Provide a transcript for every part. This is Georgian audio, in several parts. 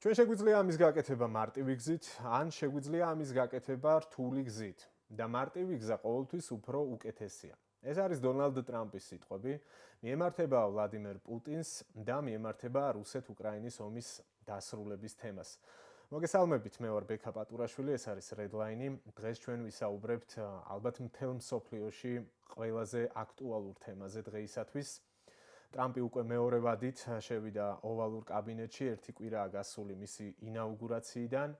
ჩვენ შეგვიძლია ამის გაკეთება მარტივი გზით, ან შეგვიძლია ამის გაკეთება რთული გზით. და მარტივი გზა ყოველთვის უფრო უკეთესია. ეს არის დონალდ ტრამპის სიტყვები, მიემართება ვლადიმერ პუტინს და მიემართება რუსეთ-უკრაინის ომის დასრულების თემას. მოგესალმებით, მე ვარ ბექა პატურაშვილი, ეს არის Redline. დღეს ჩვენ ვისაუბრებთ ალბათ მთელ მსოფლიოში ყველაზე აქტუალურ თემაზე დღეისათვის. ტრამპი უკვე მეორე ვადით შევიდა ოვალურ კაბინეტში, ერთი კვირაა გასული მისი ინაუგურაციიდან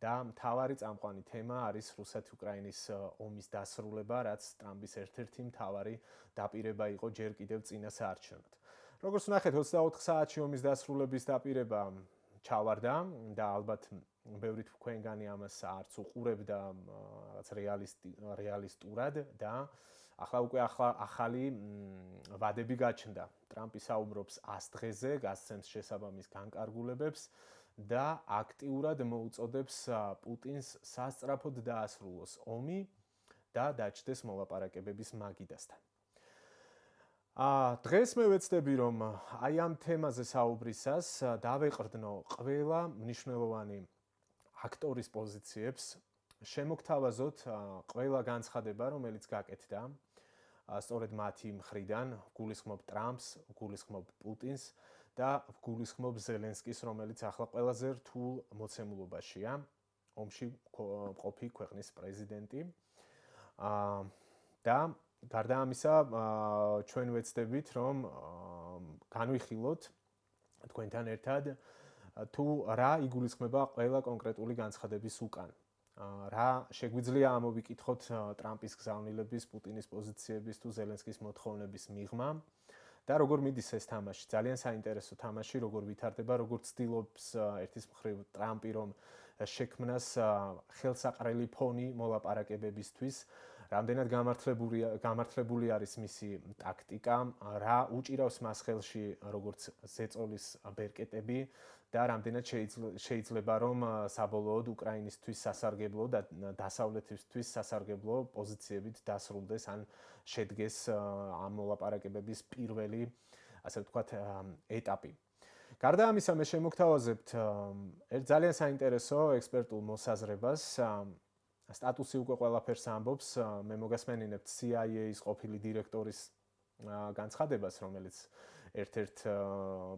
და მთავარი წამყვანი თემა არის რუსეთ-უკრაინის ომის დასრულება, რაც ტრამპის ერთ-ერთი მთავარი დაპირება იყო ჯერ კიდევ წინა საარჩევნოდ. როგორც ვნახეთ, 24 საათში ომის დასრულების დაპირება ჩავარდა და ალბათ ბევრი თქვენგანი ამას არც უყურებდა რაღაც რეალისტურად და ახლა უკვე ახალი ვადები გაჩნდა. ტრამპი საუბრობს 100 დღეზე, გასცემს შესაბამის განკარგულებებს და აქტიურად მოუწოდებს პუტინს სასწრაფოდ დაასრულოს ომი და დაჭდეს მოლაპარაკებების მაგიდასთან. დღეს მე ვეცდები, რომ აი ამ თემაზე საუბრისას დავეყრდნო ყველა მნიშვნელოვანი აქტორის პოზიციებს, შემოგთავაზოთ ყველა განცხადება, რომელიც გაკეთდა სწორედ მათი მხრიდან, გულისხმობ ტრამპს, გულისხმობ პუტინს და გულისხმობ ზელენსკის, რომელიც ახლა ყველაზე რთულ მოცემულობაშია, ომში მყოფი ქვეყნის პრეზიდენტი. და გარდა ამისა, ჩვენ ვეცდებით, რომ განვიხილოთ თქვენთან ერთად თუ რა იგულისხმება ყველა კონკრეტული განცხადების უკან. რა შეგვიძლია ამოვიკითხოთ ტრამპის გზავნილების, პუტინის პოზიციების თუ ზელენსკის მოთხოვნების მიღმა და როგორ მიდის ეს თამაში. ძალიან საინტერესო თამაში, როგორ ვითარდება, როგორ ცდილობს ერთის მხრივ ტრამპი, რომ შექმნას ხელსაყრელი ფონი მოლაპარაკებებისთვის, რამდენად გამართლებული არის მისი ტაქტიკა, რა უჭირავს მას ხელში როგორც ზეწოლის ბერკეტები და რამდენად შეიძლება რომ საბოლოოდ უკრაინისთვის სასარგებლო და დასავლეთისთვის სასარგებლო პოზიციებით დასრულდეს ან შედგეს ამ მოლაპარაკებების პირველი, ასე ვთქვათ, ეტაპი. გარდა ამისა, მე შემოგთავაზებთ ერთ ძალიან საინტერესო ექსპერტულ მოსაზრებას. სტატუსი უკვე ყველაფერს ამბობს, მე მოგასმენინებთ CIA-ის ყოფილი დირექტორის განცხადებას, რომელიც ერთ-ერთ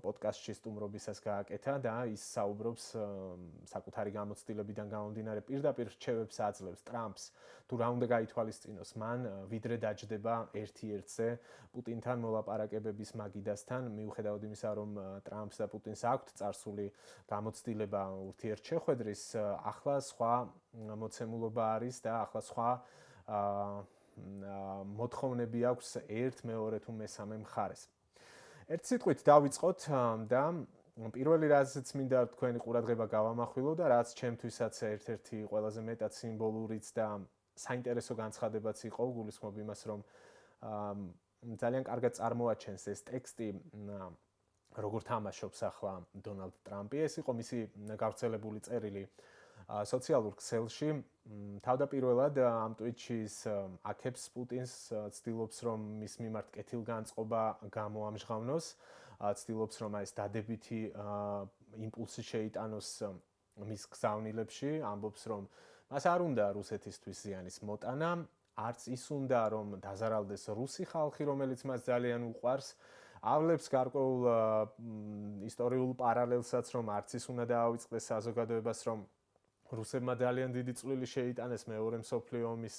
პოდკასტში სტუმრობისას გააკეთა და ის საუბრობს საკუთარი გამოცდილებიდან გამომდინარე პირდაპირ რჩევებს აძლევს ტრამპს, თუ რა უნდა გაითვალისწინოს მან, ვიდრე დაჯდება ერთ-ერთზე პუტინთან მოლაპარაკებების მაგიდასთან, მიუხედავად იმისა, რომ ტრამპს და პუტინს აქვთ წარსული გამოცდილება ურთიერთშეხვედრის, ახლა სხვა მოცემულობა არის და ახლა სხვა მოთხოვნები აქვს ერთ, მეორე თუ მესამე მხარეს. ერთ სიტყვით დავიწყოთ და პირველი რაზეც მინდა თქვენი ყურადღება გავამახვილო და რაც ჩემთვისაც ერთ-ერთი ყველაზე მეტად სიმბოლურიც და საინტერესო განცხადებაც იყო, გულისხმობ იმას, რომ ძალიან კარგად წარმოაჩენს ეს ტექსტი, როგორ თამაშობს ახლა დონალდ ტრამპი. ეს იყო მისი გავრცელებული წერილი სოციალურ ქსელში. თავდაპირველად ამ ტვიტში ის აქებს პუტინს, ცდილობს რომ მის მიმართ კეთილგანწყობა გამოამჟღავნოს, ცდილობს რომ ეს დადებითი იმპულსი შეიტანოს მის გზავნილებში, ამბობს რომ მას არ უნდა რუსეთისთვის ზიანის მოტანა, არც ის უნდა რომ დაზარალდეს რუსი ხალხი, რომელიც მას ძალიან უყვარს. ავლებს გარკვეულ ისტორიულ პარალელსაც, რომ არც ის უნდა დაავიწყდეს საზოგადოებას, რომ რუსებმა ძალიან დიდი წვლილი შეიტანეს მეორე მსოფლიო ომის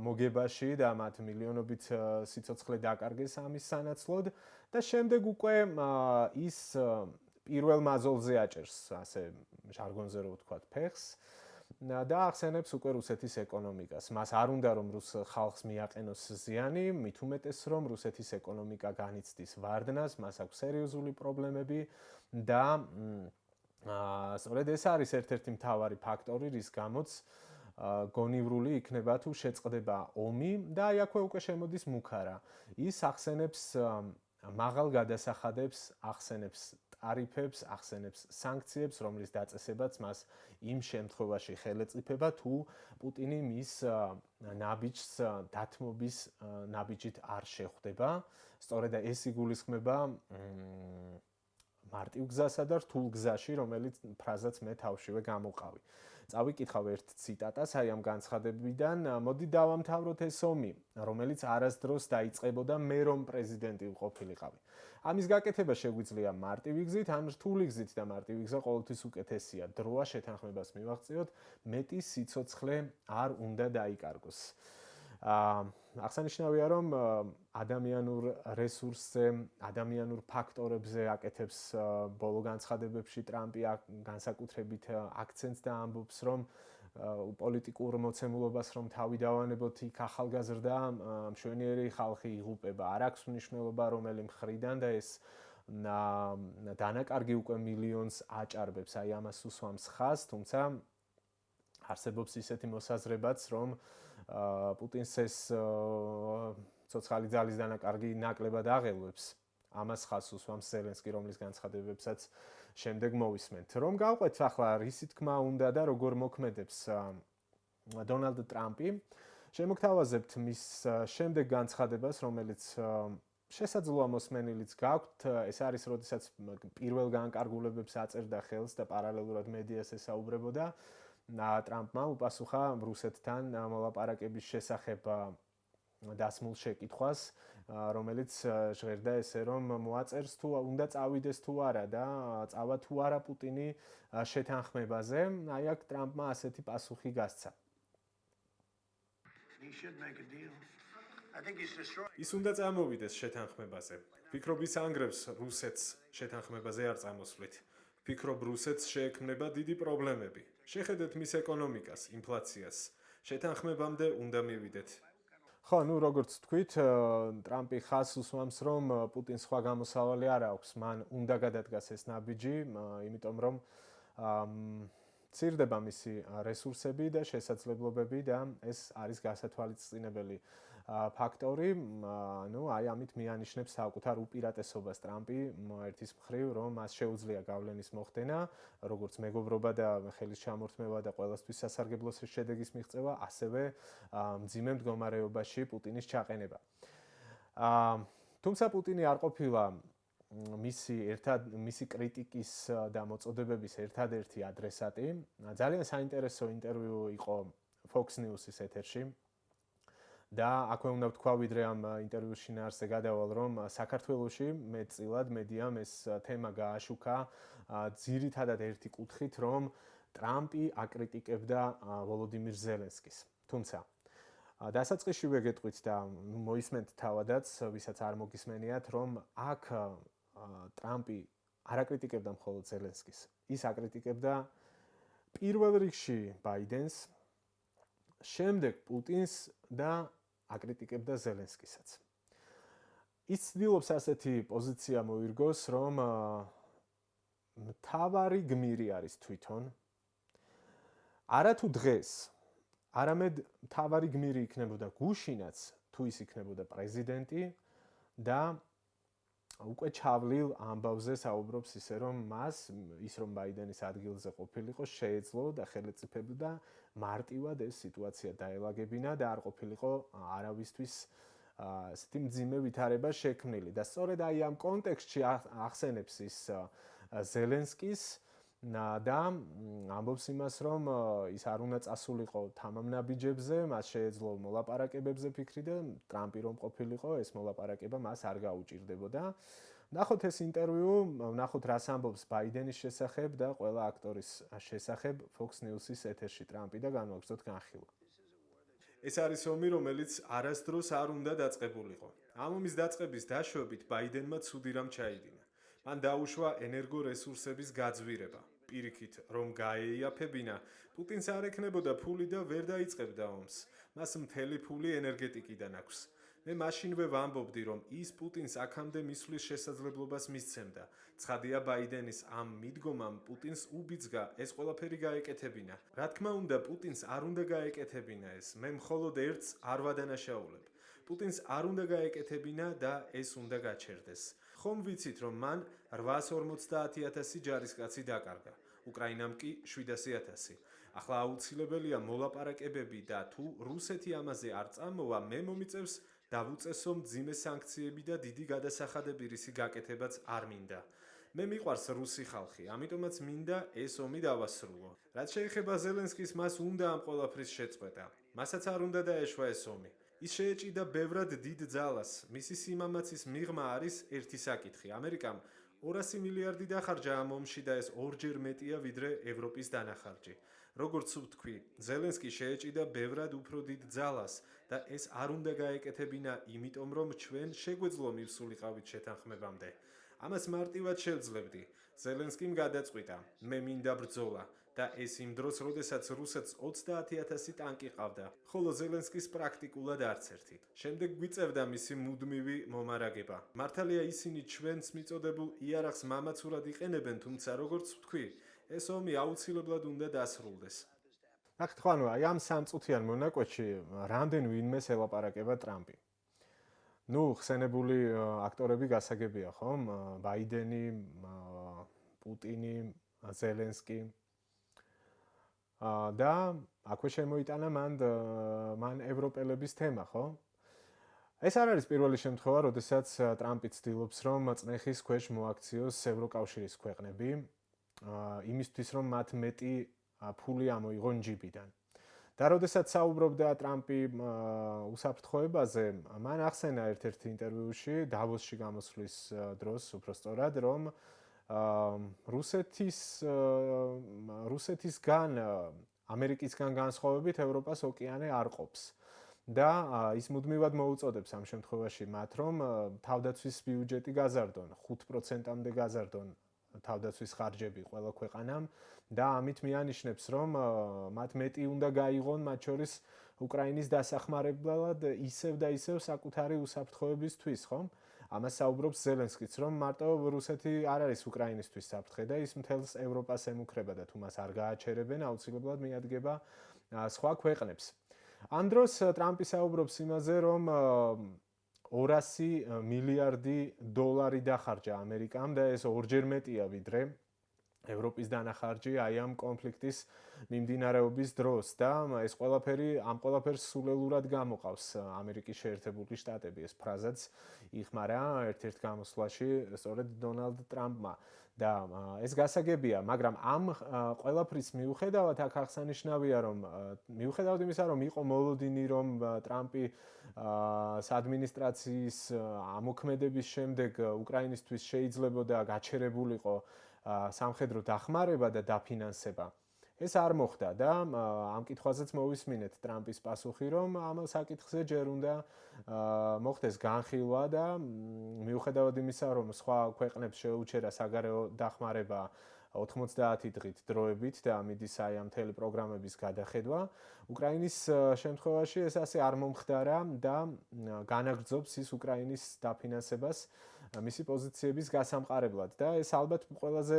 მოგებაში და მათ მილიონობით სიცოცხლე დაკარგეს ამის სანაცვლოდ და შემდეგ უკვე ის პირველ მაზოლზე აჭერს, ასე ჟარგონზე რო ვთქვათ, ფეხს და ახსენებს უკვე რუსეთის ეკონომიკას. მას არ უნდა რომ რუს ხალხს მიაყენოს ზიანი, მით უმეტეს რომ რუსეთის ეკონომიკა განიცდის ვარდნას, მას აქვს სერიოზული პრობლემები და სწორედ ეს არის ერთ-ერთი მთავარი ფაქტორი, რის გამოც გონივრული იქნება თუ შეწყდება ომი და აი აქვე უკვე შემოდის მუქარა. ის ახსენებს მაღალ გადასახადებს, ახსენებს ტარიფებს, ახსენებს სანქციებს, რომლის დაწესებაც მას იმ შემთხვევაში ხელეწიფება, თუ პუტინი მის ნაბიჯს დათმობის ნაბიჯით არ შეხვდება. სწორედ ეს იგულისხმება მარტივ გზასა და რთულ გზაში, რომელიც ფრაზაც მე თავშივე გამოვყავი. წავიკითხავ ერთ ციტატას აი ამ განცხადებიდან, მოდი დავამთავროთ ეს ომი, რომელიც არასდროს დაიწყებოდა მე რომ პრეზიდენტი ყოფილიყავი. ამის გაკეთება შეგვიძლია მარტივი გზით, ან რთული გზით და მარტივი გზა ყოველთვის უკეთესია. დროა შეთანხმებას მივაღწიოთ, მეტი სიცოცხლე არ უნდა დაიკარგოს. აღსანიშნავია, რომ ადამიანურ რესურსზე, ადამიანურ ფაქტორებზე აკეთებს ბოლო განცხადებებში ტრამპი განსაკუთრებით აქცენტს და ამბობს, რომ პოლიტიკურ მოცემულობას რომ თავი დავანებოთ, იქ ახალგაზრდა მშვენიერი ხალხი იღუპება. არ აქვს მნიშვნელობა რომელი მხრიდან და ეს დანაკარგი უკვე მილიონს აჭარბებს. აი ამას უსვამს ხაზს, თუმცა არსებობს ისეთი მოსაზრებაც, რომ პუტინს ეს ცოცხალი ძალის დანაკარგი ნაკლებად აღელვებს. ამას ხაზს უსვამს ზელენსკი, რომლის განცხადებებსაც შემდეგ მოვისმენთ. რომ გავყვეთ ახლა რისი თქმა უნდა და როგორ მოქმედებს დონალდ ტრამპი, შემოგთავაზებთ მის შემდეგ განცხადებას, რომელიც შესაძლოა მოსმენილიც გაქვთ. ეს არის, როდესაც პირველ განკარგულებებს აწერდა ხელს და პარალელურად მედიას ესაუბრებოდა. ტრამპმა უპასუხა რუსეთთან მოლაპარაკების შესახებ დასმულ შეკითხვას, რომელიც ჟღერდა ესე, რომ მოაწერს თუ უნდა წავიდეს თუ არა და წავა თუ არა პუტინი შეთანხმებაზე. აი აქ ტრამპმა ასეთი პასუხი გასცა. ის უნდა წამოვიდეს შეთანხმებაზე. ფიქრობ ის ანგრევს რუსეთს შეთანხმებაზე არ წამოსვლით. ფიქრობ რუსეთს შეექმნება დიდი პრობლემები. შეხედეთ მის ეკონომიკას, ინფლაციას. შეთანხმებამდე უნდა მივიდეთ. ხო, ну, როგორც თქვით, ტრამპი ხაზს უსვამს, რომ პუტინს სხვა გამოსავალი არ აქვს, მან უნდა გადადგას ეს ნაბიჯი, იმიტომ რომ მცირდება მისი რესურსები და შესაძლებლობები და ეს არის გასათვალისწინებელი ფაქტორი. ну, აი ამით მიანიშნებს საკუთარ უპირატესობას ტრამპი ერთის მხრივ, რომ მას შეუძლია გავლენის მოხდენა, როგორც მეგობრობა და ხელის ჩამორთმევა და ყველასთვის სასარგებლო შედეგის მიღწევა, ასევე მძიმე მდგომარეობაში პუტინის ჩაყენება. თუმცა პუტინი არ ყოფილა მისი კრიტიკის და მოწოდებების ერთადერთი ადრესატი. ძალიან საინტერესო ინტერვიუ იყო Fox News-ის ეთერში. და აქვე უნდა ვთქვა, ვიდრე ამ ინტერვიუს შინაარსზე გადავალ, რომ საქართველოში მეტწილად მედიამ ეს თემა გააშუქა ძირითადად ერთი კუთხით, რომ ტრამპი აკრიტიკებდა ვოლოდიმირ ზელენსკის. თუმცა დასაწყისშივე გეტყვით და მოისმენთ თავადაც, ვისაც არ მოგისმენიათ, რომ აქ ტრამპი არ აკრიტიკებდა მხოლოდ ზელენსკის. ის აკრიტიკებდა პირველ რიგში ბაიდენს, შემდეგ პუტინს და აკრიტიკებდა ზელენსკისაც. ის ცდილობს ასეთი პოზიცია მოირგოს, რომ მთავარი გმირი არის თვითონ. არა თუ დღეს, არამედ მთავარი გმირი იქნებოდა გუშინაც, თუ ის იქნებოდა პრეზიდენტი და უკვე ჩავლილ ამბავზე საუბრობს ისე, რომ მას ის რომ ბაიდენის ადგილზე ყოფილიყო, შეეძლო და ხელისუფლება და მარტივად ეს სიტუაცია დაელაგებინა და არ ყოფილიყო არავისთვის ასეთი მძიმე ვითარება შექმნილი. და სწორედ აი ამ კონტექსტში ახსენებს ის ზელენსკის და ამბობს იმას, რომ ის არ უნდა წასულიყო თამამნაბიჯებზე, მას შეეძლო მოლაპარაკებებზე ფიქრი და ტრამპი რომ ყოფილიყო, ეს მოლაპარაკება მას არ გაუჭირდებოდა. ნახოთ ეს ინტერვიუ, ნახოთ რას ამბობს ბაიდენის შესახებ და ყველა აქტორის შესახებ Fox News-ის ეთერში ტრამპი და განვაგრძოთ განხილვა. ეს არის ომი, რომელიც არასდროს არ უნდა დაწყებულიყო. ამ ომის დაწყების დაშვებით ბაიდენმა ცუდი რამ ჩაიდინა. მან დაუშვა ენერგორესურსების გაძვირება. პირიქით, რომ გაეიაფებინა, პუტინს არ ექნებოდა ფული და ვერ დაიწყებდა ომს. მას მთელი ფული ენერგეტიკიდან აქვს. მე მაშინვე ვამბობდი, რომ ის პუტინს აქამდე მისვლის შესაძლებლობას მისცემდა. ცხადია ბაიდენის ამ მიდგომამ პუტინს უბიძგა ეს ყველაფერი გაეკეთებინა. რა თქმა უნდა, პუტინს არ უნდა გაეკეთებინა ეს. მე მხოლოდ ერთს არ ვადანაშაულებ. პუტინს არ უნდა გაეკეთებინა და ეს უნდა გაჩერდეს. ხომ ვიცით, რომ მან 850,000 ჯარისკაცი დაკარგა. უკრაინამ კი 700,000. ახლა აუცილებელია მოლაპარაკებები და თუ რუსეთი ამაზე არ წამოვა, მე მომიწევს დავუწესო მძიმე სანქციები და დიდი გადასახადები, რისი გაკეთებაც არ მინდა. მე მიყვარს რუსი ხალხი, ამიტომაც მინდა ეს ომი დავასრულო. რაც შეეხება ზელენსკის, მას უნდა ამ ყველაფრის შეწყვეტა. მასაც არ უნდა დაეშვა ეს ომი. ის შეეჭიდა ბევრად დიდ ძალას. მისი სიმამაცის მიღმა არის ერთი საკითხი. ამერიკამ 200 მილიარდი დახარჯა ამ ომში და ეს ორჯერ მეტია ვიდრე ევროპის დანახარჯი. როგორც ვთქვი, ზელენსკი შეეჭიდა ბევრად უფრო დიდ ძალას და ეს არ უნდა გაეკეთებინა, იმიტომ რომ ჩვენ შეგვეძლო მივსულიყავით შეთანხმებამდე. ამას მარტივად შევძლებდი. ზელენსკიმ გადაწყვიტა, მე მინდა ბრძოლა და ეს იმ დროს, როდესაც რუსეთს 30,000 ტანკი ყავდა, ხოლო ზელენსკის პრაქტიკულად არც ერთი. შემდეგ გვიწევდა მისი მუდმივი მომარაგება. მართალია ისინი ჩვენს მიწოდებულ იარაღს მამაცურად იყენებენ, თუმცა როგორც ვთქვი, ეს ომი აუცილებლად უნდა დასრულდეს. ნახეთ ხო, აი ამ სამწუთიან მონაკვეთში რამდენ ვინმეს ელაპარაკება ტრამპი. ხსენებული აქტორები გასაგებია, ხომ? ბაიდენი, პუტინი, ზელენსკი. და აქვე შემოიტანა მან ევროპელების თემა, ხო? ეს არ არის პირველი შემთხვევა, როდესაც ტრამპი ცდილობს, რომ წნეხის ქვეშ მოაქციოს ევროკავშირის ქვეყნები, იმისთვის, რომ მათ მეტი ფული ამოიღონ ჯიბიდან. და როდესაც საუბრობდა ტრამპი უსაფრთხოებაზე, მან ახსენა ერთ-ერთ ინტერვიუში, დავოსში გამოსვლის დროს, უბრალოდ, რომ რუსეთისგან, ამერიკისგან განსხვავებით, ევროპას ოკეანე არ ყოფს. და ის მუდმივად მოუწოდებს ამ შემთხვევაში მათ, რომ თავდაცვის ბიუჯეტი გაზარდონ, 5%-მდე გაზარდონ თავდაცვის ხარჯები ყველა ქვეყანამ და ამით მიანიშნებს, რომ მათ მეტი უნდა გაიღონ, მათ შორის უკრაინის დასახმარებლად ისევ და ისევ საკუთარი უსაფრთხოებისთვის, ხომ? ამას საუბრობს ზელენსკიც, რომ მარტო რუსეთი არ არის უკრაინისთვის საფრთხე და ის მთელს ევროპას ემუქრება და თუ მას არ გააჩერებენ, აუცილებლად მიადგება სხვა ქვეყნებს. ამ დროს ტრამპი საუბრობს იმაზე, რომ 200 მილიარდი დოლარი დახარჯა ამერიკამ და ეს ორჯერ მეტია ვიდრე ევროპის დანახარჯი აი ამ კონფლიქტის მიმდინარეობის დროს და ეს ამ ყველაფერს სულელურად გამოყავს ამერიკის შეერთებული შტატები, ეს ფრაზაც იხმარა ერთ-ერთ გამოსვლაში სწორედ დონალდ ტრამპმა და ეს გასაგებია, მაგრამ ამ ყველაფრის მიუხედავად აქ აღსანიშნავია, რომ მიუხედავად იმისა, რომ იყო მოლოდინი, რომ ტრამპი ადმინისტრაციის ამოქმედების შემდეგ უკრაინისთვის შეიძლებოდა გაჩერებულიყო სამხედრო დახმარება და დაფინანსება. ეს არ მოხდა და ამ კითხვაზეც მოვისმინეთ ტრამპის პასუხი, რომ ამ საკითხზე ჯერ უნდა მოხდეს განხილვა და მიუხედავად იმისა, რომ სხვა ქვეყნებს შეუჩერა საგარეო დახმარება 90 დღით დროებით და მიდის აი ამ მთელი პროგრამების გადახედვა, უკრაინის შემთხვევაში ეს ასე არ მომხდარა და განაგრძობს ის უკრაინის დაფინანსებას მისი პოზიციების გასამყარებლად და ეს ალბათ ყველაზე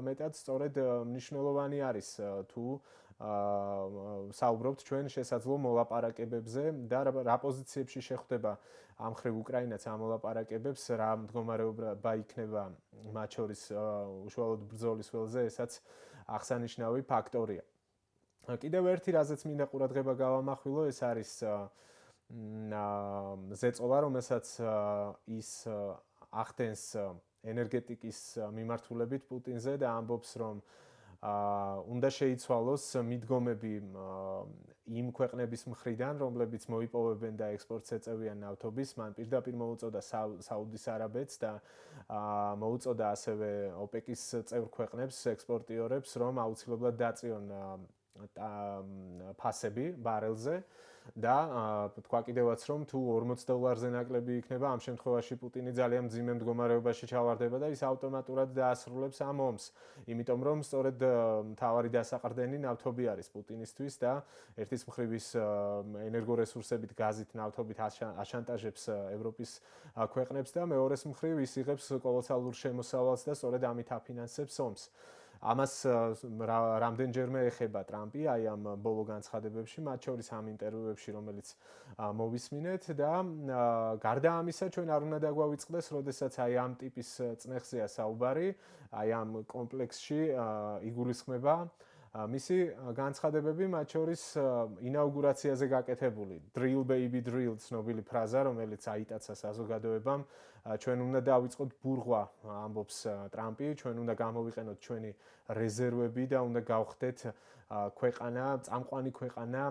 მეტად სწორედ მნიშვნელოვანი არის თუ საუბრობთ ჩვენ შესაძლო მოლაპარაკებებზე და რა პოზიციებში შეხვდება ამ ხრივ უკრაინაც ამ მოლაპარაკებებს, რა მდგომარეობა იქნება მათ შორის უშუალოდ ბრძოლის ველზე, ესაც აღსანიშნავი ფაქტორია. კიდევ ერთი რაზეც მინდა ყურადღება გავამახვილო, ეს არის ზეწოლა, რომელსაც ის ახდენს ენერგეტიკის მიმართულებით პუტინზე და ამბობს, რომ უნდა შეიცვალოს მიდგომები იმ ქვეყნების მხრიდან, რომლებიც მოიპოვებენ და ექსპორტს ეწევიან ნავთობის, მან პირდაპირ მოუწოდა საუდის არაბეთს და მოუწოდა ასევე ოპეკის წევრ ქვეყნებს, ექსპორტიორებს, რომ აუცილებლად დაწიონ ფასები ბარელზე და თქვა კიდევაც, რომ თუ $40 ნაკლები იქნება, ამ შემთხვევაში პუტინი ძალიან მძიმე მდგომარეობაში ჩავარდება და ის ავტომატურად დაასრულებს ამ ომს. იმიტომ რომ სწორედ მთავარი დასაყრდენი ნავთობი არის პუტინისთვის და ერთის მხრივ ის ენერგორესურსებით, გაზით, ნავთობით აშანტაჟებს ევროპის ქვეყნებს და მეორეს მხრივ ის იღებს კოლოსალურ შემოსავალს და სწორედ ამით აფინანსებს ომს. ამას რამდენჯერმე ეხება ტრამპი აი ამ ბოლო განცხადებებში, მათ შორის ამ ინტერვიუებში, რომელიც მოვისმინეთ და გარდა ამისა ჩვენ არ უნდა დაგვავიწყდეს, როდესაც აი ამ ტიპის წნეხზეა საუბარი, აი ამ კომპლექსში იგულისხმება მისი განცხადებები, მათ შორის ინაუგურაციაზე გაკეთებული drill baby drill ცნობილი ფრაზა, რომელიც აიტაცა საზოგადოებამ ჩვენ უნდა დავიწყოთ ბურღვა, ამბობს ტრამპი, ჩვენ უნდა გამოვიყენოთ ჩვენი რეზერვები და უნდა გავხდეთ ქვეყანა, წამყვანი ქვეყანა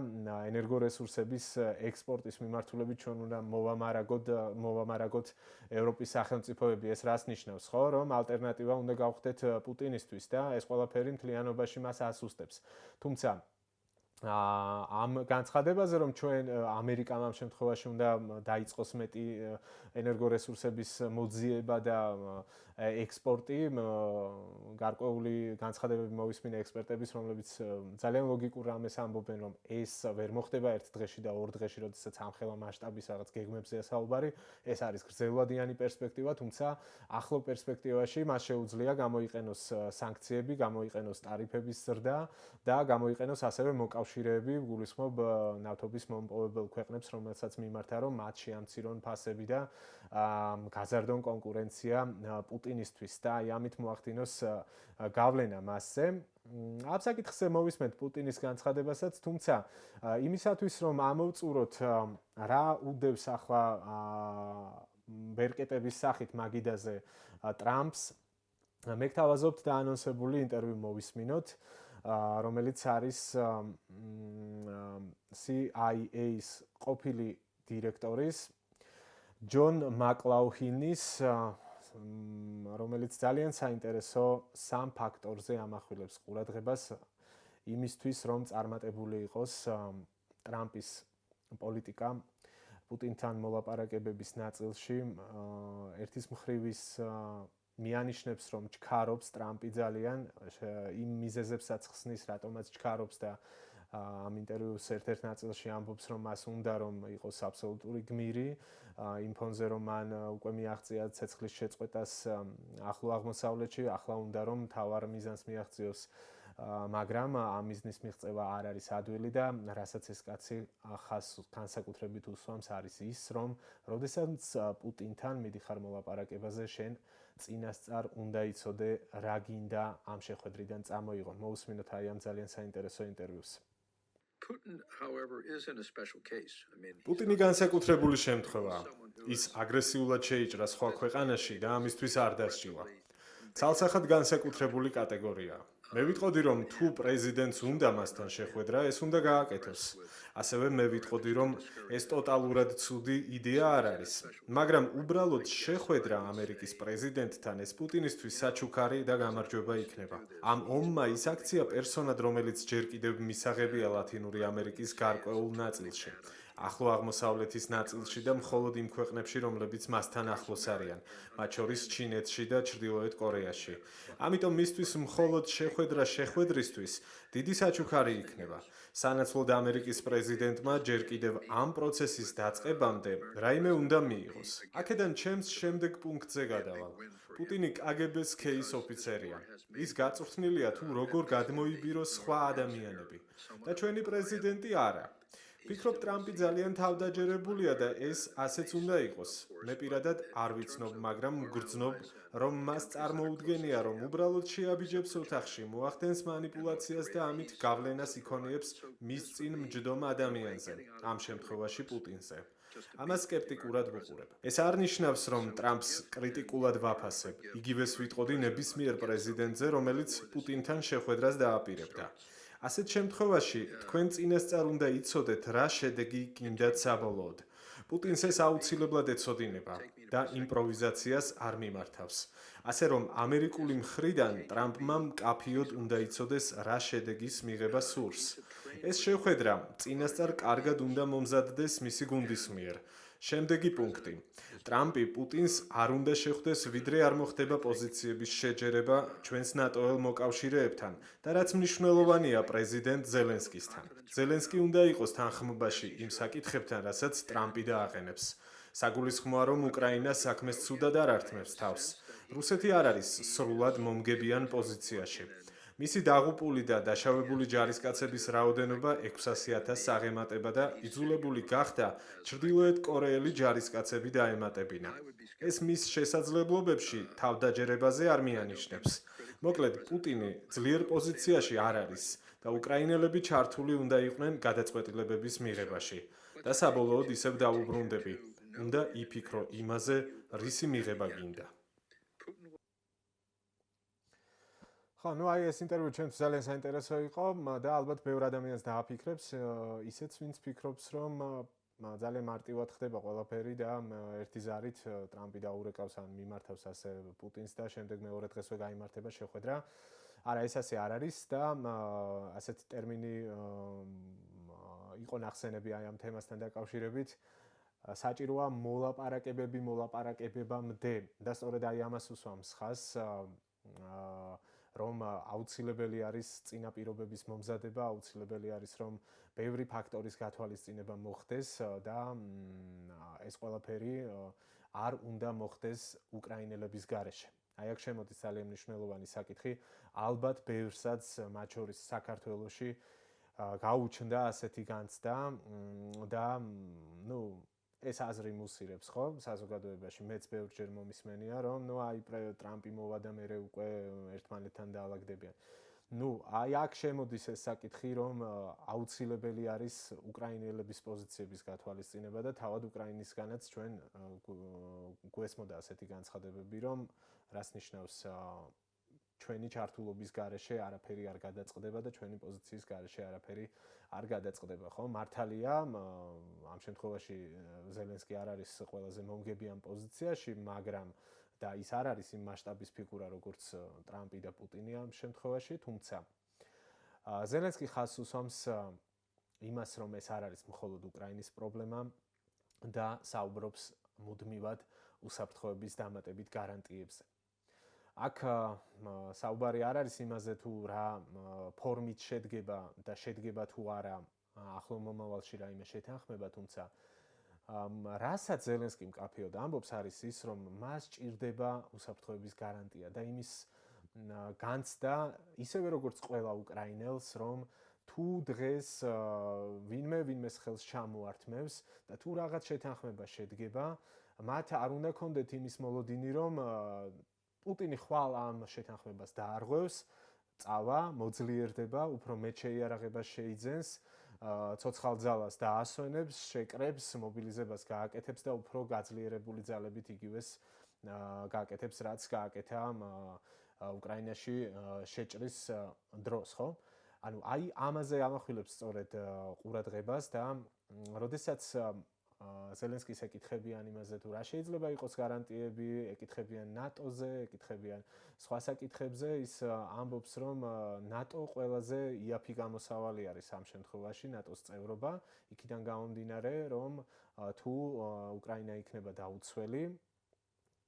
ენერგორესურსების ექსპორტის მიმართულებით ჩვენ უნდა მოვამარაგოთ ევროპის სახელმწიფოები. ეს რას ნიშნავს, ხო, რომ ალტერნატივა უნდა გავხდეთ პუტინისთვის და ეს ყველაფერი მთლიანობაში მას ასუსტებს. თუმცა ამ განცხადებაზე რომ ჩვენ ამერიკამ ამ შემთხვევაში უნდა დაიწყოს მეტი ენერგორესურსების მოძიება და ექსპორტი, გარკვეული განცხადებები მოვისმინე ექსპერტების, რომლებიც ძალიან ლოგიკურ რამეს ამბობენ, რომ ეს ვერ მოხდება ერთ დღეში და ორ დღეში, როდესაც ამხელა მასშტაბის რაღაც გეგმებზეა საუბარი. ეს არის გრძელვადიანი პერსპექტივა, თუმცა ახლო პერსპექტივაში მას შეუძლია გამოიყენოს სანქციები, გამოიყენოს ტარიფების ზრდა და გამოიყენოს ასევე მოკავშირეები, გულისხმობ ნავთობის მომპოვებელ ქვეყნებს, რომელსაც მიმართა, რომ მათ შეამცირონ ფასები და გაზარდონ კონკურენცია პუტინისთვის და აი ამით მოახდინოს გავლენა მასზე. ამ საკითხზე მოვისმენთ პუტინის განცხადებასაც, თუმცა იმისათვის რომ ამოვწუროთ რა უდევს ახლა ბერკეტების სახით მაგიდაზე ტრამპს, მე გთავაზობთ დაანონსებული ინტერვიუ მოვისმინოთ, რომელიც არის CIA-ის ყოფილი დირექტორის ჯონ მაკლაუჰინის, რომელიც ძალიან საინტერესო სამ ფაქტორზე ამახვილებს ყურადღებას იმისთვის, რომ წარმატებული იყოს ტრამპის პოლიტიკა პუტინთან მოლაპარაკებების ნაწილში. ერთის მხრივ ის მიანიშნებს, რომ ჩქარობს ტრამპი ძალიან იმ მიზეზებსაც ხსნის, რატომაც ჩქარობს და ამ ინტერვიუს ერთ-ერთ ნაწილში ამბობს, რომ მას უნდა რომ იყოს აბსოლუტური გმირი იმ ფონზე, რომ მან უკვე მიაღწია ცეცხლის შეწყვეტას ახლო აღმოსავლეთში, ახლა უნდა რომ მთავარ მიზანს მიაღწიოს, მაგრამ ამ მიზნის მიღწევა არ არის ადვილი და რასაც ეს კაცი ხას განსაკუთრებით უსვამს არის ის, რომ როდესაც პუტინთან მიდიხარ მოლაპარაკებაზე, შენ წინასწარ უნდა იცოდე რა გინდა ამ შეხვედრიდან წამოიღო. მოусმინოთ აი ამ ძალიან საინტერესო ინტერვიუს. პუტინი განსაკუთრებული შემთხვევაა. ის აგრესიულად შეიჭრა სხვა ქვეყანაში და ამისთვის არ დასჯილა. ცალსახად განსაკუთრებული კატეგორიაა. მე ვიტყოდი, რომ თუ პრეზიდენტს უნდა მასთან შეხვედრა, ეს უნდა გააკეთოს. ასევე მე ვიტყოდი, რომ ეს ტოტალურად ცუდი იდეა არ არის. მაგრამ უბრალოდ შეხვედრა ამერიკის პრეზიდენტთან ეს პუტინისთვის საჩუქარი და გამარჯვება იქნება. ამ ომმა ისაქცია პერსონად, რომელიც ჯერ კიდევ მისაღებია ლათინური ამერიკის გარკვეულ ნაწილში. ახლო აღმოსავლეთის ნაწილში და მხოლოდ იმ ქვეყნებში, რომლებიც მასთან ახლოს არიან, მათ შორის ჩინეთში და ჩრდილოეთ კორეაში. ამიტომ მისთვის მხოლოდ შეხვედრა შეხვედრისთვის დიდი საჩუქარი იქნება. სანაცვლოდ ამერიკის პრეზიდენტმა ჯერ კიდევ ამ პროცესის დაწყებამდე რაიმე უნდა მიიღოს. აქედან ჩემს შემდეგ პუნქტზე გადავალ. პუტინი KGB-ს KGB-ის ოფიცერია. ის გაწვრთნილია თუ როგორ გადმოიბიროს სხვა ადამიანები და ჩვენი პრეზიდენტი არა. ვფიქრობ, ტრამპი ძალიან თავდაჯერებულია და ეს ასეც უნდა იყოს. მე პირადად არ ვიცნობ, მაგრამ მგრძნობ, რომ მას წარმოუდგენია, რომ უბრალოდ შეაბიჯებს ოთახში, მოახდენს манипуляციას და ამით გავლენას იქონიებს მის წინ მჯდომ ადამიანზე, ამ შემთხვევაში პუტინზე. ამას სკეპტიკურად ვუყურებ. ეს არ ნიშნავს, რომ ტრამპს კრიტიკულად ვაფასებ. იგივეს ვიტყოდი ნებისმიერ პრეზიდენტზე, რომელიც პუტინთან შეხვედრას დააპირებდა. ასეთ შემთხვევაში თქვენ წინასწარ უნდა იცოდეთ, რა შედეგი გინდათ საბოლოოდ. პუტინს ეს აუცილებლად ეცოდინება და იმპროვიზაციას არ მიმართავს. ასე რომ ამერიკული მხრიდან ტრამპმა მკაფიოდ უნდა იცოდეს, რა შედეგის მიღება სურს. ეს შეხვედრა წინასწარ კარგად უნდა მომზადდეს მისი გუნდის მიერ. შემდეგი პუნქტი. ტრამპი პუტინს არ უნდა შეხვდეს, ვიდრე არ მოხდება პოზიციების შეჯერება ჩვენს ნატოელ მოკავშირეებთან და რაც მნიშვნელოვანია პრეზიდენტ ზელენსკისთან. ზელენსკი უნდა იყოს თანხმობაში იმ საკითხებთან, რასაც ტრამპი დააყენებს. საგულისხმოა, რომ უკრაინა საქმეს ცუდად არ ართმევს თავს. რუსეთი არ არის სრულად მომგებიან პოზიციაში. მისი დაღუპული და დაშავებული ჯარისკაცების რაოდენობა 600,000-ს აღემატება და იძულებული გახდა ჩრდილოეთ კორეელი ჯარისკაცები დაემატებინა. ეს მის შესაძლებლობებში თავდაჯერებაზე არ მიანიშნებს. მოკლედ, პუტინი ძლიერ პოზიციაში არ არის და უკრაინელები ჩართული უნდა იყვნენ გადაწყვეტილებების მიღებაში. და საბოლოოდ ისევ დავუბრუნდები. უნდა იფიქრო იმაზე, რისი მიღება გინდა. ხო, ну აი ეს ინტერვიუ ჩემთვის ძალიან საინტერესო იყო და ალბათ ბევრ ადამიანს დააფიქრებს, ისეც ვინც ფიქრობს, რომ ძალიან მარტივად ხდება ყველაფერი და ერთი ზარით ტრამპი დაურეკავს ან მიმართავს ასე პუტინს და შემდეგ მეორე დღესვე გაიმართება შეხვედრა. არა, ეს ასე არ არის და ასეთი ტერმინი იყო ნახსენები აი ამ თემასთან დაკავშირებით. საჭიროა მოლაპარაკებებამდე და სწორედ აი ამას უსვამს ხაზს რომ აუცილებელი არის წინაპირობების მომზადება, აუცილებელი არის რომ ბევრი ფაქტორის გათვალისწინება მოხდეს და ეს ყველაფერი არ უნდა მოხდეს უკრაინელების გარეშე. აი აქ შემოდის ძალიან მნიშვნელოვანი საკითხი, ალბათ ბევრსაც მათ შორის საქართველოში გაუჩნდა ასეთი განცდა და ნუ ეს აზრი მუსირებს, ხო? საზოგადოებაში მეც ბევრჯერ მომისმენია, რომ ნუ აი ტრამპი მოვა და მერე უკვე ერთმანეთთან დაალაგდებიან. ნუ აი აქ შემოდის ეს საკითხი, რომ აუცილებელი არის უკრაინელების პოზიციების გათვალისწინება და თავად უკრაინისგანაც ჩვენ გვესმოდა ასეთი განცხადებები, რომ რას ნიშნავს ჩვენი ჩართულობის გარეშე არაფერი არ გადაწყდება და ჩვენი პოზიციის გარეშე არაფერი არ გადაწყდება, ხო? მართალია, ამ შემთხვევაში ზელენსკი არ არის ყველაზე მომგებიან პოზიციაში, მაგრამ და ის არ არის იმ მასშტაბის ფიგურა, როგორც ტრამპი და პუტინი ამ შემთხვევაში, თუმცა ზელენსკი ხაზს უსვამს იმას, რომ ეს არ არის მხოლოდ უკრაინის პრობლემა და საუბრობს მუდმივად უსაფრთხოების დამატებით გარანტიებზე. აქ საუბარი არ არის იმაზე თუ რა ფორმით შედგება და შედგება თუ არა ახლო მომავალში რაიმე შეთანხმება, თუმცა რასაც ზელენსკი მკაფიოდ ამბობს არის ის, რომ მას ჭირდება უსაფრთხოების გარანტია და იმის განცდა ისევე როგორც ყველა უკრაინელს, რომ თუ დღეს ვინმეს ხელს ჩამოართმევს და თუ რაღაც შეთანხმება შედგება, მათ არ უნდა კონდეთ იმის მოლოდინი, რომ პუტინი ხვალ ამ შეთანხმებას დაარღვევს, წავა, მოძლიერდება, უფრო მეტ შეიარაღებას შეიძენს, ცოცხალ ძალას დაასვენებს, შეკრებს, მობილიზებას გააკეთებს და უფრო გაძლიერებული ძალებით იგივეს გააკეთებს, რაც გააკეთა უკრაინაში შეჭრის დროს, ხო? ანუ აი ამაზე ამახვილებს სწორედ ყურადღებას და როდესაც ზელენსკის ეკითხებიან იმაზე თუ რა შეიძლება იყოს გარანტიები, ეკითხებიან ნატოზე, ეკითხებიან სხვა საკითხებზე, ის ამბობს, რომ ნატო ყველაზე იაფი გამოსავალი არის ამ შემთხვევაში, ნატოს წევრობა, იქიდან გამომდინარე, რომ თუ უკრაინა იქნება დაუცველი,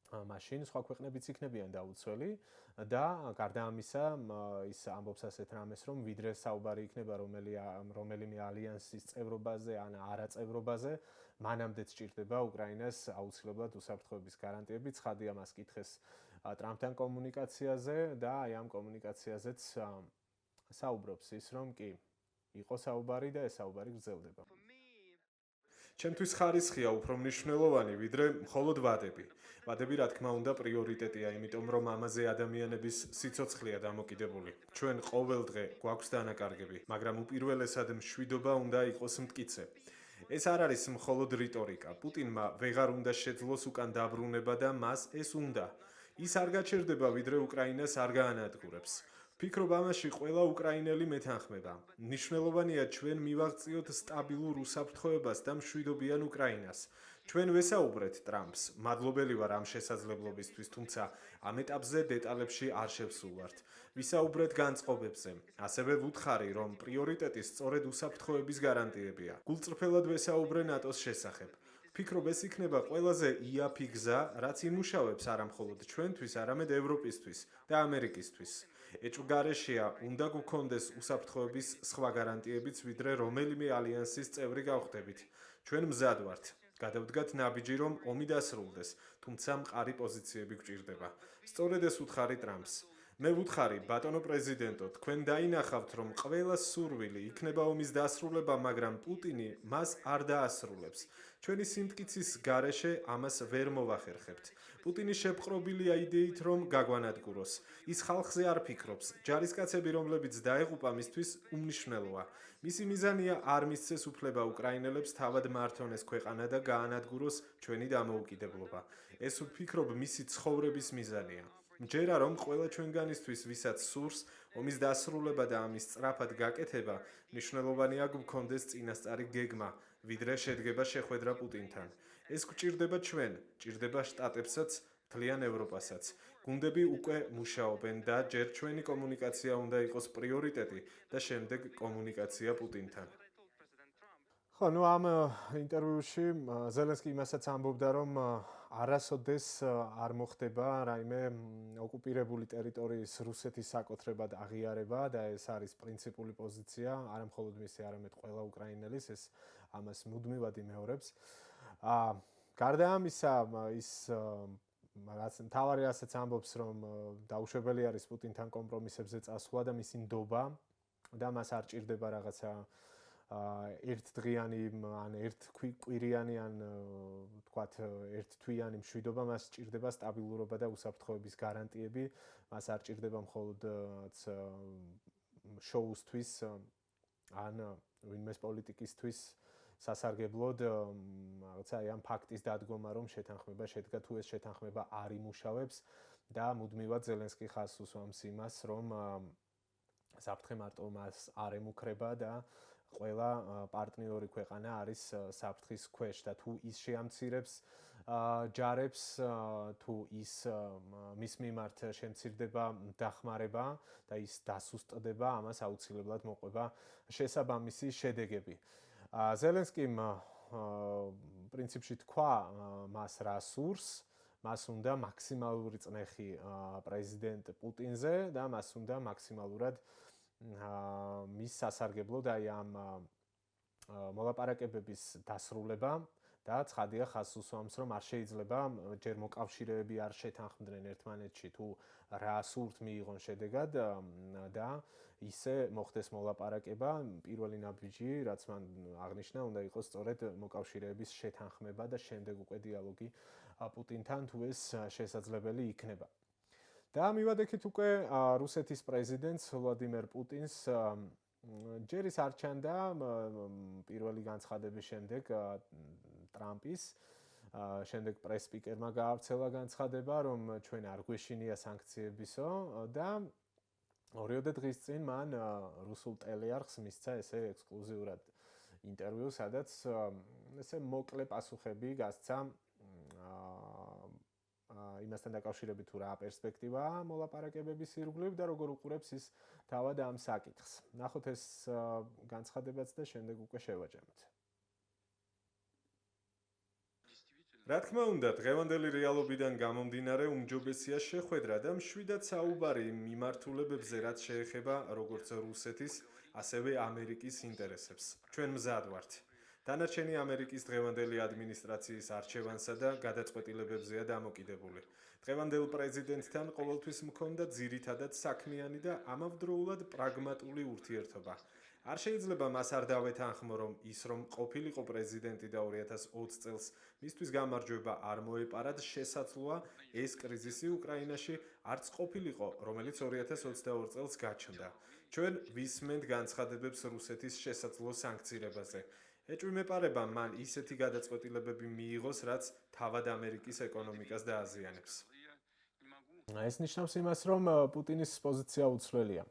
მაშინ სხვა ქვეყნებიც იქნებიან დაუცველი და გარდა ამისა, ის ამბობს ასეთ რამეს, რომ ვიდრე საუბარი იქნება რომელიმე ალიანსის წევრობაზე ან არაწევრობაზე, მანამდე სჭირდება უკრაინას აუცილებლად უსაფრთხოების გარანტიები. ცხადია მას კითხეს ტრამპთან კომუნიკაციაზე და აი ამ კომუნიკაციაზეც საუბრობს ის, რომ კი, იყო საუბარი და ეს საუბარი გრძელდება. ჩემთვის ხარისხია უფრო მნიშვნელოვანი, ვიდრე მხოლოდ ვადები. ვადები, რა თქმა უნდა, პრიორიტეტია, იმიტომ რომ ამაზე ადამიანების სიცოცხლეა დამოკიდებული. ჩვენ ყოველ დღე გვაქვს დანაკარგები, მაგრამ უპირველესად მშვიდობა უნდა იყოს მტკიცე. ეს არ არის მხოლოდ რიტორიკა. პუტინმა ვეღარ უნდა შეძლოს უკან დაბრუნება და მას ეს უნდა. ის არ გაჩერდება, ვიდრე უკრაინას არ გაანადგურებს. ვფიქრობ, ამაში ყველა უკრაინელი მეთანხმება. მნიშვნელოვანია ჩვენ მივაღწიოთ სტაბილურ უსაფრთხოებას და მშვიდობიან უკრაინას. ჩვენ ვესაუბრეთ ტრამპს, მადლობელი ვარ ამ შესაძლებლობისთვის, თუმცა ამ ეტაპზე დეტალებში არ შევსულვართ. ვისაუბრეთ განწყობებზე. ასევე ვუთხარი, რომ პრიორიტეტი სწორედ უსაფრთხოების გარანტიებია. გულწრფელად ვესაუბრე ნატოს შესახებ. ვფიქრობ, ეს იქნება ყველაზე იაფი გზა, რაც იმუშავებს არა მხოლოდ ჩვენთვის, არამედ ევროპისთვის და ამერიკისთვის. ეჭვგარეშეა, უნდა გქონდეს უსაფრთხოების სხვა გარანტიებიც, ვიდრე რომელიმე ალიანსის წევრი გავხდებით. ჩვენ მზად ვართ. გადავდგათ ნაბიჯი, რომ ომი დასრულდეს, თუმცა მყარი პოზიციები გვჭირდება. სწორედ ეს უთხარი ტრამპს. მე ვუთხარი, ბატონო პრეზიდენტო, თქვენ დაინახავთ, რომ ყველა სურვილი იქნება ომის დასრულება, მაგრამ პუტინი მას არ დაასრულებს. ჩვენი სიმტკიცის გარეშე ამას ვერ მოვახერხებთ. პუტინი შეპყრობილია იდეით, რომ გაგვანადგუროს. ის ხალხზე არ ფიქრობს. ჯარისკაცები, რომლებიც დაეღუპა, მისთვის უმნიშვნელოა. მისი მიზანია არ მისცეს უფლება უკრაინელებს თავად მართონეს ქვეყანა და გაანადგუროს ჩვენი დამოუკიდებლობა. ეს ვფიქრობ, მისი ცხოვრების მიზანია. მჯერა რომ ყველა ჩვენგანისთვის, ვისაც სურს ომის დასრულება და ამის სწრაფად გაკეთება, მნიშვნელოვანია გვქონდეს წინასწარი გეგმა, ვიდრე შედგება შეხვედრა პუტინთან. ეს გვჭირდება ჩვენ, ჭირდება შტატებსაც, მთლიან ევროპასაც. გუნდები უკვე მუშაობენ და ჯერ ჩვენი კომუნიკაცია უნდა იყოს პრიორიტეტი და შემდეგ კომუნიკაცია პუტინთან. ხო, ნუ ამ ინტერვიუში ზელენსკი იმასაც ამბობდა, რომ არასოდეს არ მოხდება რაიმე ოკუპირებული ტერიტორიის რუსეთის საკუთრებად აღიარება და ეს არის პრინციპული პოზიცია, არა მხოლოდ მისი, არამედ ყველა უკრაინელის, ეს ამას მუდმივად იმეორებს. გარდა ამისა, ის რაც თავარი რასაც ამბობს, რომ დაუშვებელი არის პუტინთან კომპრომისებზე წასვლა და მისი ნდობა და მას არ ჭირდება რაღაცა ერთდღიანი ან ერთკვირიანი ან თქვათ ერთთვიანი მშვიდობა, მას ჭირდება სტაბილურობა და უსაფრთხოების გარანტიები, მას არ ჭირდება მხოლოდ შოუსთვის ან ვინმეს პოლიტიკისთვის სასარგებლოდ რაღაცა ამ ფაქტის დადგომა, რომ შეთანხმება შედგა, თუ ეს შეთანხმება არ იმუშავებს და მუდმივად ზელენსკი ხაზს უსვამს იმას, რომ საფრთხე მარტო მას არ ემუქრება და ყველა პარტნიორი ქვეყანა არის საფრთხის ქვეშ და თუ ის შეამცირებს ჯარებს, თუ ის მის მიმართ შემცირდება დახმარება და ის დასუსტდება, ამას აუცილებლად მოყვება შესაბამისი შედეგები. ზელენსკიმ პრინციპში თქვა მას რა სურს, მას უნდა მაქსიმალური წნეხი პრეზიდენტ პუტინზე და მას უნდა მაქსიმალურად მის სასარგებლოდ აი ამ მოლაპარაკებების დასრულება და ცხადია ხაზს უსვამს, რომ არ შეიძლება ჯერ მოკავშირეები არ შეთანხმდნენ ერთმანეთში თუ რა სურთ მიიღონ შედეგად და ისე მოხდეს მოლაპარაკება, პირველი ნაბიჯი, რაც მან აღნიშნა, უნდა იყოს სწორედ მოკავშირეების შეთანხმება და შემდეგ უკვე დიალოგი პუტინთან, თუ ეს შესაძლებელი იქნება. და მივადექით უკვე რუსეთის პრეზიდენტს ვლადიმერ პუტინს ჯერ ის არ ჩანდა პირველი განცხადების შემდეგ ტრამპის, შემდეგ პრეს-სპიკერმა გაავრცელა განცხადება, რომ ჩვენ არ გვეშინია სანქციებისო და 2 დღის წინ მან რუსულ ტელეარხს მისცა ესე ექსკლუზიურად ინტერვიუ, სადაც ესე მოკლე პასუხები გასცა იმასთან დაკავშირებით თუ რა პერსპექტივაა მოლაპარაკებების ირგვლივ და როგორ უყურებს ის თავად ამ საკითხს. ნახოთ ეს განცხადებაც და შემდეგ უკვე შევაჯამოთ. რა თქმა უნდა, დღევანდელი რეალობიდან გამომდინარე უმჯობესია შეხვედრა და მშვიდად საუბარი იმ მიმართულებებზე, რაც შეეხება როგორც რუსეთის, ასევე ამერიკის ინტერესებს. ჩვენ მზად ვართ. დანარჩენი ამერიკის დღევანდელი ადმინისტრაციის არჩევანსა და გადაწყვეტილებებზეა დამოკიდებული. დღევანდელ პრეზიდენტთან ყოველთვის მქონდა ძირითადად საქმიანი და ამავდროულად პრაგმატული ურთიერთობა. არ შეიძლება მას არ დავეთანხმო, რომ ის რომ ყოფილიყო პრეზიდენტი და 2020 წელს მისთვის გამარჯვება არ მოეპარად, შესაძლოა ეს კრიზისი უკრაინაში არც ყოფილიყო, რომელიც 2022 წელს გაჩნდა. ჩვენ ვისმენთ განცხადებებს რუსეთის შესაძლო სანქცირებაზე. ეჭვმეპარება მან ისეთი გადაწყვეტილებები მიიღოს, რაც თავად ამერიკის ეკონომიკას დააზიანებს. ეს ნიშნავს იმას, რომ პუტინის პოზიცია უცვლელია.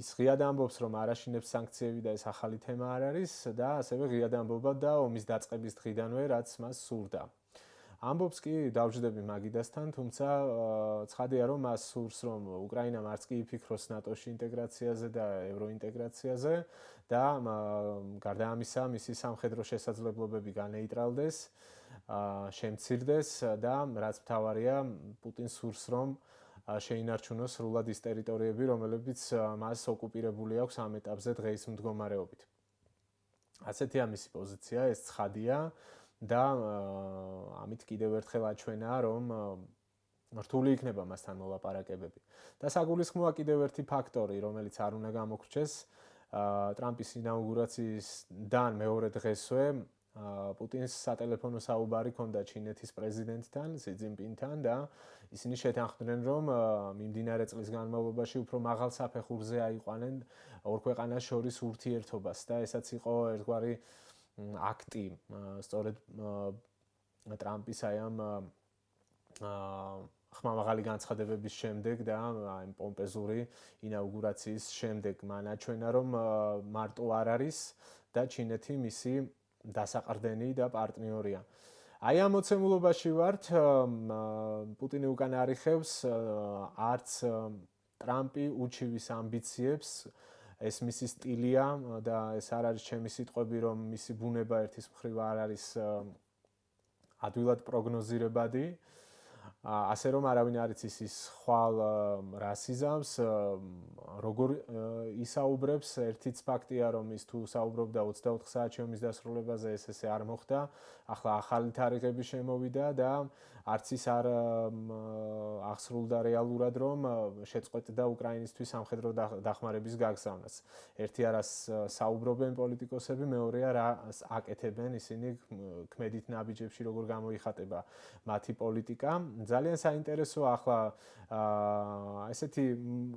ის ღიად ამბობს, რომ არ აშინებს სანქციები და ეს ახალი თემა არ არის და ასევე ღიად ამბობდა და ომის დაწყების დღიდანვე რაც მას სურდა. ამბობს კი დავჯდები მაგიდასთან, თუმცა ცხადია, რომ მას სურს, რომ უკრაინა მარც კი იფიქროს ნატოში ინტეგრაციაზე და ევროინტეგრაციაზე და გარდა ამისა, მისი სამხედრო შესაძლებლობები განეიტრალდეს, შემცირდეს და რაც მთავარია, პუტინს სურს, რომ შეინარჩუნოს სრულად ის ტერიტორიები, რომლებიც მას ოკუპირებული აქვს ამ ეტაპზე დღეის მდგომარეობით. ასეთია მისი პოზიცია, ეს ცხადია და ამით კიდევ ერთხელ აჩვენა, რომ რთული იქნება მასთან მოლაპარაკებები. და საგულისხმოა კიდევ ერთი ფაქტორი, რომელიც არ უნდა გამოგრჩეს, ტრამპის ინაუგურაციისდან მეორე დღესვე პუტინს სატელეფონო საუბარი ჰქონდა ჩინეთის პრეზიდენტთან, სი ძინპინთან და ისინი შეთანხმდნენ, რომ მიმდინარე წლის განმავლობაში უფრო მაღალ საფეხურზე აიყვანენ ორ ქვეყანას შორის ურთიერთობას და ესაც იყო ერთგვარი აქტი, სწორედ ტრამპის აი ამ ხმამაღალი განცხადებების შემდეგ და აი პომპეზური ინაუგურაციის შემდეგ მან აჩვენა, რომ მარტო არ არის და ჩინეთი მისი დასაყრდენი და პარტნიორია. აი ამ მოცემულობაში ვართ, პუტინი უკან არიხევს არც ტრამპი უჩივის ამბიციებს, ეს მისი სტილია და ეს არ არის ჩემი სიტყვები, რომ მისი ბუნება ერთის მხრივ არ არის ადვილად პროგნოზირებადი. ასე რომ არავინ არ იცის ის ხვალ რას იზამს, როგორ ისაუბრებს, ერთიც ფაქტია, რომ ის თუ საუბრობდა 24 საათში ომის დასრულებაზე, ეს ესე არ მოხდა. ახლა ახალი თარიღები შემოვიდა და არც ის არ აღსრულდა რეალურად, რომ შეწყვეტდა უკრაინისთვის სამხედრო დახმარების გაგზავნას. ერთი არას საუბრობენ პოლიტიკოსები, მეორეა რა აკეთებენ ისინი ქმედით ნაბიჯებში, როგორ გამოიხატება მათი პოლიტიკა. ძალიან საინტერესოა ახლა ესეთი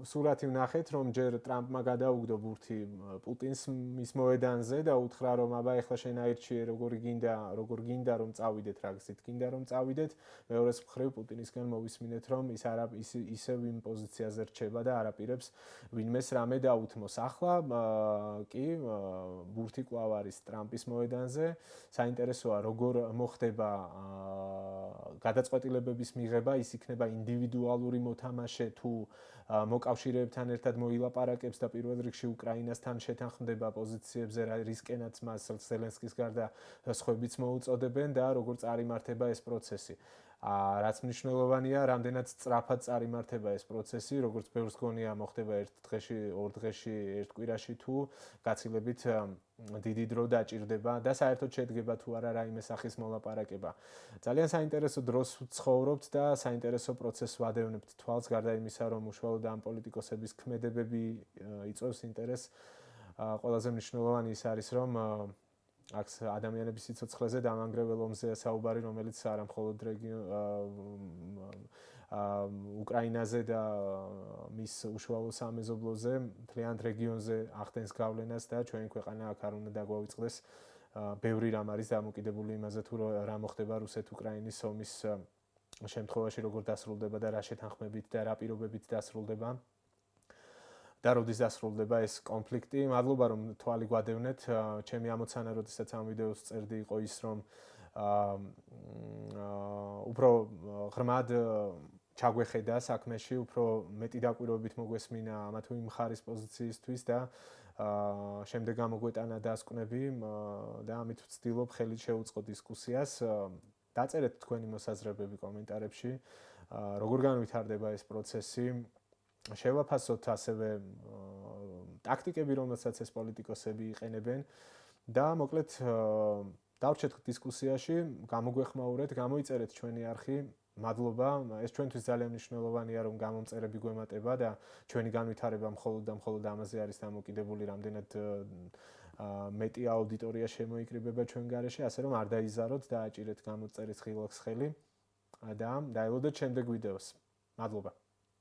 სურათი ვნახეთ, რომ ჯერ ტრამპმა გადაუგდო ბურთი პუტინს მის მოედანზე და უთხრა, რომ აბა ეხლა შენ აირჩიე როგორ გინდა რომ წავიდეთ, რა გზით გინდა რომ წავიდეთ. მეორეს მხრივ პუტინისგან მოვისმინეთ, რომ ის ისევ იმ პოზიციაზე რჩება და არაპირებს ვინმეს რამე დაუთმოს. ახლა კი ბურთი კვლავ არის ტრამპის მოედანზე. საინტერესოა როგორ მოხდება გადაწყვეტილებების მიღება, ის იქნება ინდივიდუალური მოთამაშე თუ მოკავშირეებთან ერთად მოილაპარაკებს და პირველ რიგში უკრაინასთან შეთანხმდება პოზიციებზე, რისკენაც მას ზელენსკის გარდა სხვებიც მოუწოდებენ და როგორ წარიმართება ეს პროცესი. რაც მნიშვნელოვანია, რამდენად სწრაფად წარიმართება ეს პროცესი, როგორც ბევრს გონია მოხდება ერთ დღეში, ორ დღეში, ერთ კვირაში თუ გაცილებით დიდი დრო დაჭირდება და საერთოდ შედგება თუ არა რაიმე სახის მოლაპარაკება. ძალიან საინტერესო დროს ვცხოვრობთ და საინტერესო პროცესს ვადევნებთ თვალს, გარდა იმისა, რომ უშუალოდ ამ პოლიტიკოსების ქმედებები იწვევს ინტერესს. ყველაზე მნიშვნელოვანი ის არის, რომ აქ ადამიანების სიცოცხლეზე დამანგრეველ ომზეა საუბარი, რომელიც არა მხოლოდ უკრაინაზე და მის უშუალო სამეზობლოზე, მთლიან რეგიონზე ახდენს გავლენას და ჩვენი ქვეყანა აქ არ უნდა დაგვაუწყდეს. ბევრი რამ არის დამოკიდებული იმაზე, თუ რა მოხდება რუსეთ-უკრაინის ომის შემთხვევაში, როგორ დასრულდება და რა შეთანხმებით და რა პირობებით დასრულდება. და როდის დასრულდება ეს კონფლიქტი. მადლობა რომ თვალი გვადევნეთ. ჩემი ამოცანა, როდესაც ამ ვიდეოს წერდი, იყო ის, რომ უფრო ღრმად ჩაგვეხედა საქმეში, უფრო მეტი დაკვირვებით მოგვესმინა ამა თუ იმ მხარის პოზიციისთვის და შემდეგ გამოგვეტანა დასკვნები და ამით ვცდილობ ხელით შევუწყო დისკუსიას. დაწერეთ თქვენი მოსაზრებები კომენტარებში, როგორ განვითარდება ეს პროცესი. შევაფასოთ ასევე ტაქტიკები, რომელსაც ეს პოლიტიკოსები იყენებენ და მოკლედ დავრჩეთ დისკუსიაში, გამოგვეხმაურეთ, გამოიწერეთ ჩვენი არხი. მადლობა, ეს ჩვენთვის ძალიან მნიშვნელოვანია, რომ გამომწერები გვემატება და ჩვენი განვითარება მხოლოდ და მხოლოდ ამაზე არის დამოკიდებული, რამდენად მეტი აუდიტორია შემოიკრიბება ჩვენ გარეშე, ასე რომ არ დაიზაროთ და აჭირეთ გამოწერის ხილვას ხელი და დაელოდეთ შემდეგ ვიდეოს. მადლობა.